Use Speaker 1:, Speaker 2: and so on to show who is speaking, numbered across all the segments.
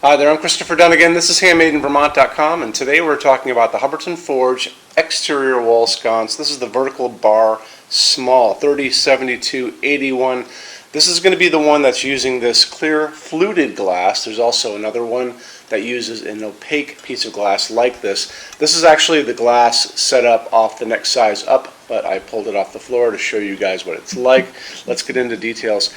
Speaker 1: Hi there, I'm Christopher Dunn again. This is HandmadeInVermont.com, and today we're talking about the Hubbardton Forge exterior wall sconce. This is the vertical bar small, 307281. This is going to be the one that's using this clear fluted glass. There's also another one that uses an opaque piece of glass like this. This is actually the glass set up off the next size up, but I pulled it off the floor to show you guys what it's like. Let's get into details.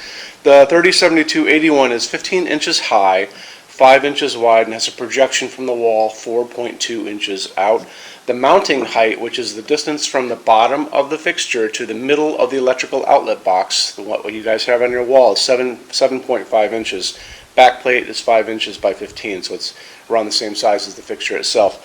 Speaker 1: The 307281 is 15 inches high, 5 inches wide, and has a projection from the wall 4.2 inches out. The mounting height, which is the distance from the bottom of the fixture to the middle of the electrical outlet box, what you guys have on your wall, is 7.5 inches. Back plate is 5 inches by 15, so it's around the same size as the fixture itself.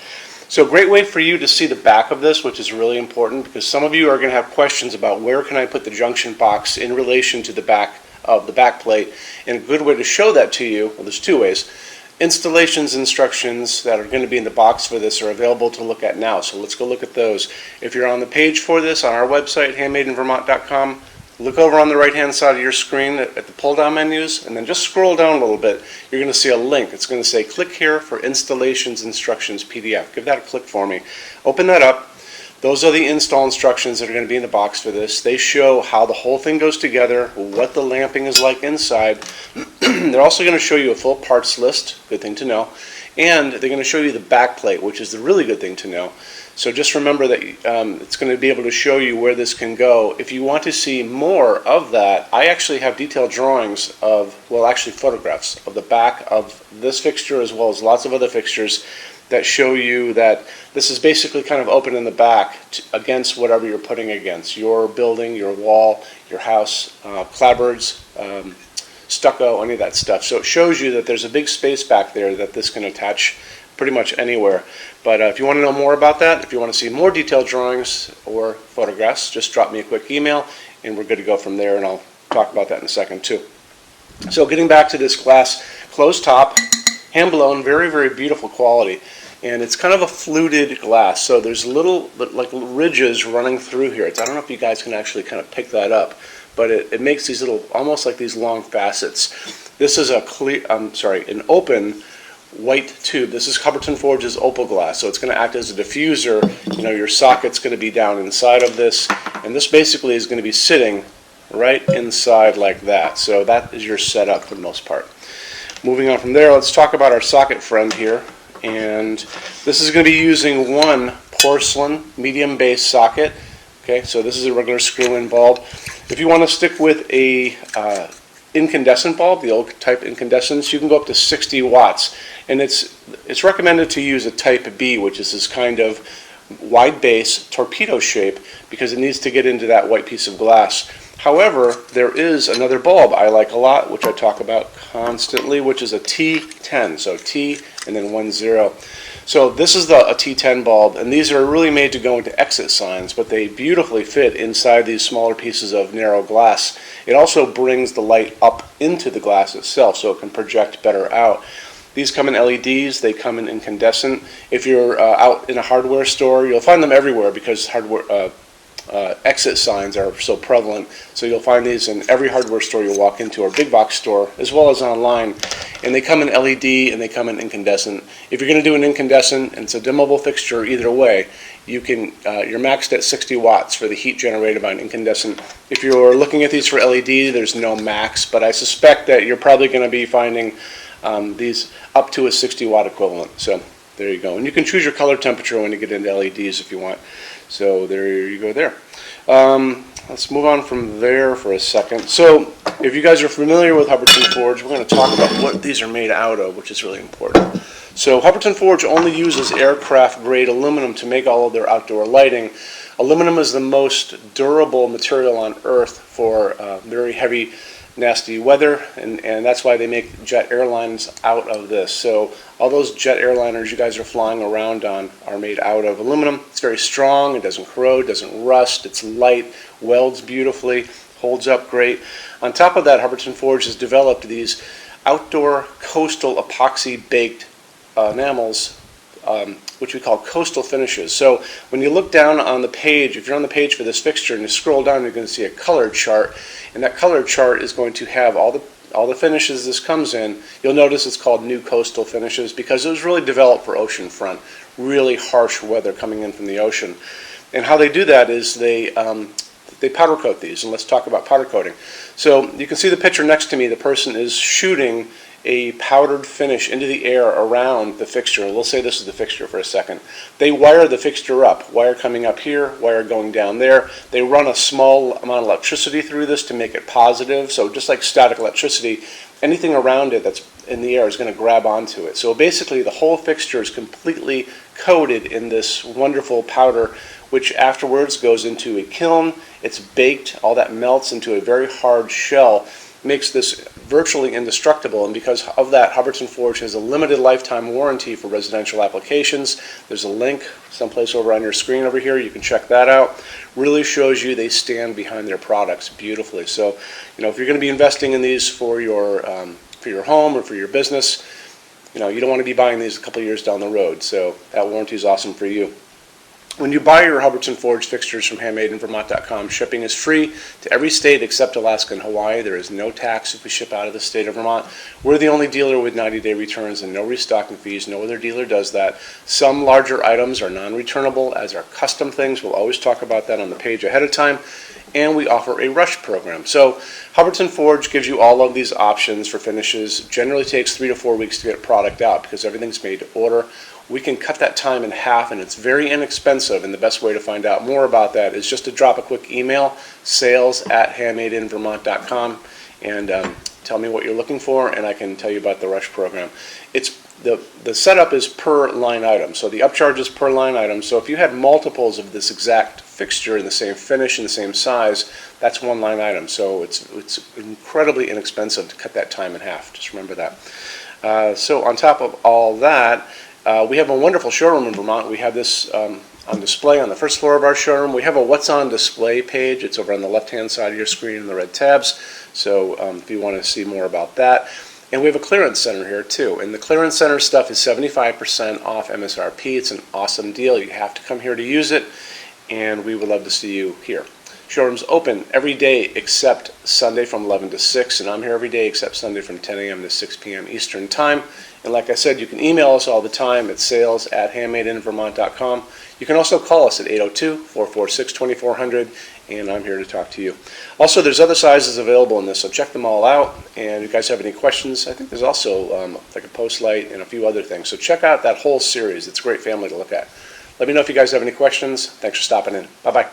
Speaker 1: So a great way for you to see the back of this, which is really important, because some of you are going to have questions about where can I put the junction box in relation to the back of the back plate. And a good way to show that to you, well, there's two ways. Installations instructions that are going to be in the box for this are available to look at now, so let's go look at those. If you're on the page for this on our website, HandmadeInVermont.com, look over on the right hand side of your screen at the pull down menus, and then just scroll down a little bit. You're going to see a link. It's going to say click here for installations instructions PDF. Give that a click for me. Open that up. Those are the install instructions that are going to be in the box for this. They show how the whole thing goes together, what the lamping is like inside. They're also going to show you a full parts list, good thing to know, and they're going to show you the back plate, which is the really good thing to know. So just remember that it's going to be able to show you where this can go. If you want to see more of that, I actually have detailed drawings of, well, actually photographs of the back of this fixture as well as lots of other fixtures that show you that this is basically kind of open in the back against whatever you're putting against. Your building, your wall, your house, clapboards, stucco, any of that stuff. So it shows you that there's a big space back there that this can attach pretty much anywhere. But if you want to know more about that, if you want to see more detailed drawings or photographs, just drop me a quick email and we're good to go from there, and I'll talk about that in a second too. So getting back to this glass closed top, hand blown, very, very beautiful quality. And it's kind of a fluted glass, so there's little like ridges running through here. I don't know if you guys can actually kind of pick that up, but it makes these little, almost like these long facets. This is an open white tube. This is Hubbardton Forge's opal glass, so it's going to act as a diffuser. You know, your socket's going to be down inside of this, and this basically is going to be sitting right inside like that. So that is your setup for the most part. Moving on from there, let's talk about our socket friend here. And this is going to be using one porcelain medium base socket. Okay, so this is a regular screw-in bulb. If you want to stick with a incandescent bulb, the old type incandescents, you can go up to 60 watts. And it's recommended to use a type B, which is this kind of wide base torpedo shape, because it needs to get into that white piece of glass. However, there is another bulb I like a lot, which I talk about constantly, which is a T10. So T and then 10. So this is a T10 bulb, and these are really made to go into exit signs, but they beautifully fit inside these smaller pieces of narrow glass. It also brings the light up into the glass itself, so it can project better out. These come in LEDs, they come in incandescent. If you're out in a hardware store, you'll find them everywhere because hardware exit signs are so prevalent. So you'll find these in every hardware store you'll walk into, or big box store, as well as online. And they come in LED and they come in incandescent. If you're going to do an incandescent and it's a dimmable fixture, either way, you can you're maxed at 60 watts for the heat generated by an incandescent. If you're looking at these for LED, there's no max, but I suspect that you're probably going to be finding these up to a 60 watt equivalent. So there you go. And you can choose your color temperature when you get into LEDs if you want. So there you go there. Let's move on from there for a second. So if you guys are familiar with Hubbardton Forge, we're going to talk about what these are made out of, which is really important. So Hubbardton Forge only uses aircraft grade aluminum to make all of their outdoor lighting. Aluminum is the most durable material on earth for very heavy, nasty weather, and that's why they make jet airlines out of this. So all those jet airliners you guys are flying around on are made out of aluminum. It's very strong, it doesn't corrode, doesn't rust, it's light, welds beautifully, holds up great. On top of that, Hubbardton Forge has developed these outdoor coastal epoxy baked enamels, which we call coastal finishes. So when you look down on the page, if you're on the page for this fixture and you scroll down, you're going to see a color chart, and that color chart is going to have all the all the finishes this comes in, you'll notice it's called New Coastal Finishes because it was really developed for oceanfront, really harsh weather coming in from the ocean. And how they do that is they powder coat these, and let's talk about powder coating. So you can see the picture next to me. The person is shooting a powdered finish into the air around the fixture. We'll say this is the fixture for a second. They wire the fixture up, wire coming up here, wire going down there. They run a small amount of electricity through this to make it positive. So just like static electricity, anything around it that's in the air is going to grab onto it. So basically the whole fixture is completely coated in this wonderful powder, which afterwards goes into a kiln. It's baked, all that melts into a very hard shell, makes this virtually indestructible, and because of that, Hubbardton Forge has a limited lifetime warranty for residential applications. There's a link someplace over on your screen over here. You can check that out. Really shows you they stand behind their products beautifully. So, if you're going to be investing in these for your home or for your business, you don't want to be buying these a couple of years down the road. So that warranty is awesome for you. When you buy your Hubbardton Forge fixtures from HandmadeInVermont.com, shipping is free to every state except Alaska and Hawaii. There is no tax if we ship out of the state of Vermont. We're the only dealer with 90-day returns and no restocking fees. No other dealer does that. Some larger items are non-returnable, as are custom things. We'll always talk about that on the page ahead of time. And we offer a rush program. So Hubbardton Forge gives you all of these options for finishes. Generally takes 3 to 4 weeks to get product out because everything's made to order. We can cut that time in half, and it's very inexpensive, and the best way to find out more about that is just to drop a quick email, sales@HandmadeInVermont.com, and tell me what you're looking for, and I can tell you about the rush program. The setup is per line item, so the upcharge is per line item. So if you had multiples of this exact fixture in the same finish and the same size, that's one line item. So it's incredibly inexpensive to cut that time in half. Just remember that. So on top of all that, we have a wonderful showroom in Vermont. We have this on display on the first floor of our showroom. We have a What's on Display page. It's over on the left-hand side of your screen in the red tabs. So if you want to see more about that. And we have a clearance center here too. And the clearance center stuff is 75% off MSRP. It's an awesome deal. You have to come here to use it, and we would love to see you here. Showroom's open every day except Sunday from 11 to 6, and I'm here every day except Sunday from 10 a.m. to 6 p.m. Eastern Time. And like I said, you can email us all the time at sales@HandmadeInVermont.com. You can also call us at 802-446-2400, and I'm here to talk to you. Also, there's other sizes available in this, so check them all out. And if you guys have any questions, I think there's also like a post light and a few other things. So check out that whole series. It's a great family to look at. Let me know if you guys have any questions. Thanks for stopping in. Bye-bye.